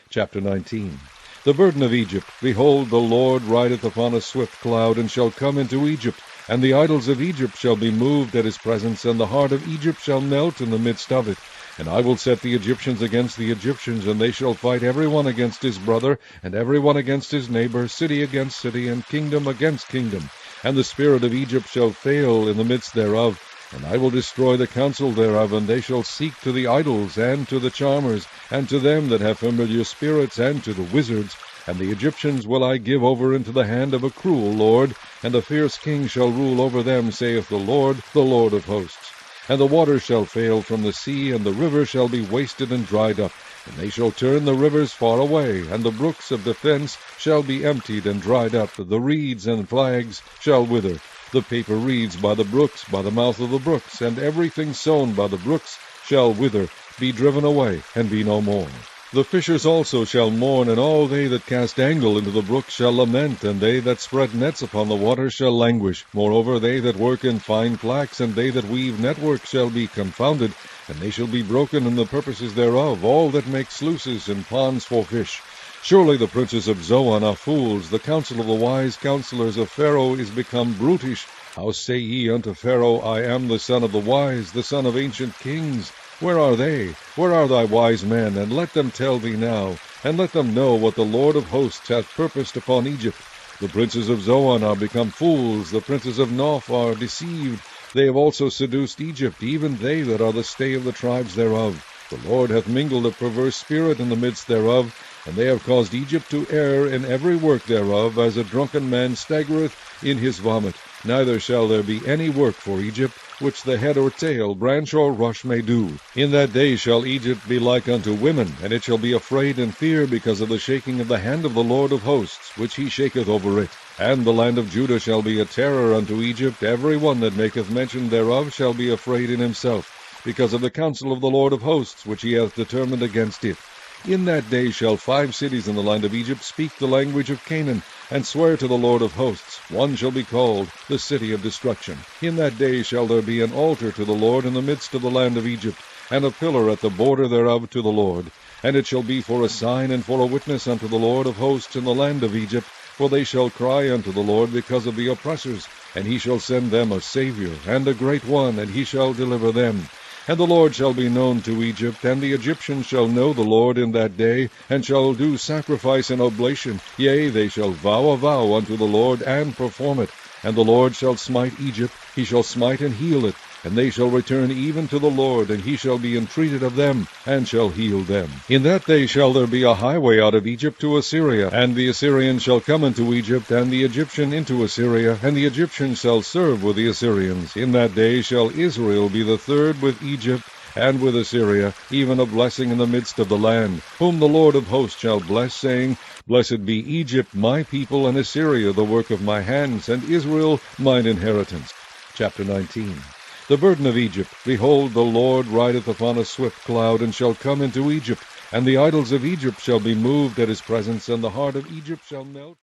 Chapter 19. The burden of Egypt. Behold, the Lord rideth upon a swift cloud, and shall come into Egypt. And the idols of Egypt shall be moved at his presence, and the heart of Egypt shall melt in the midst of it. And I will set the Egyptians against the Egyptians, and they shall fight every one against his brother, and every one against his neighbor, city against city, and kingdom against kingdom. And the spirit of Egypt shall fail in the midst thereof. And I will destroy the counsel thereof, and they shall seek to the idols, and to the charmers, and to them that have familiar spirits, and to the wizards. And the Egyptians will I give over into the hand of a cruel lord, and a fierce king shall rule over them, saith the Lord of hosts. And the waters shall fail from the sea, and the river shall be wasted and dried up. And they shall turn the rivers far away, and the brooks of defense shall be emptied and dried up. The reeds and flags shall wither. The paper reeds by the brooks, by the mouth of the brooks, and everything sown by the brooks shall wither, be driven away, and be no more. The fishers also shall mourn, and all they that cast angle into the brook shall lament, and they that spread nets upon the water shall languish. Moreover, they that work in fine flax, and they that weave network shall be confounded, and they shall be broken in the purposes thereof, all that make sluices and ponds for fish. Surely the princes of Zoan are fools, the counsel of the wise counselors of Pharaoh is become brutish. How say ye unto Pharaoh, I am the son of the wise, the son of ancient kings? Where are they? Where are thy wise men? And let them tell thee now, and let them know what the Lord of hosts hath purposed upon Egypt. The princes of Zoan are become fools, the princes of Noph are deceived. They have also seduced Egypt, even they that are the stay of the tribes thereof. The Lord hath mingled a perverse spirit in the midst thereof, and they have caused Egypt to err in every work thereof, as a drunken man staggereth in his vomit. Neither shall there be any work for Egypt, which the head or tail, branch or rush may do. In that day shall Egypt be like unto women, and it shall be afraid and fear because of the shaking of the hand of the Lord of hosts, which he shaketh over it. And the land of Judah shall be a terror unto Egypt. Every one that maketh mention thereof shall be afraid in himself, because of the counsel of the Lord of hosts, which he hath determined against it. In that day shall 5 cities in the land of Egypt speak the language of Canaan, and swear to the Lord of hosts. One shall be called the city of destruction. In that day shall there be an altar to the Lord in the midst of the land of Egypt, and a pillar at the border thereof to the Lord. And it shall be for a sign and for a witness unto the Lord of hosts in the land of Egypt, for they shall cry unto the Lord because of the oppressors, and he shall send them a Saviour, and a great one, and he shall deliver them. And the Lord shall be known to Egypt, and the Egyptians shall know the Lord in that day, and shall do sacrifice and oblation. Yea, they shall vow a vow unto the Lord, and perform it. And the Lord shall smite Egypt, he shall smite and heal it. And they shall return even to the Lord, and he shall be entreated of them, and shall heal them. In that day shall there be a highway out of Egypt to Assyria, and the Assyrian shall come into Egypt, and the Egyptian into Assyria, and the Egyptian shall serve with the Assyrians. In that day shall Israel be the third with Egypt, and with Assyria, even a blessing in the midst of the land, whom the Lord of hosts shall bless, saying, Blessed be Egypt, my people, and Assyria, the work of my hands, and Israel, mine inheritance. Chapter 19. The burden of Egypt. Behold, the Lord rideth upon a swift cloud, and shall come into Egypt. And the idols of Egypt shall be moved at his presence, and the heart of Egypt shall melt.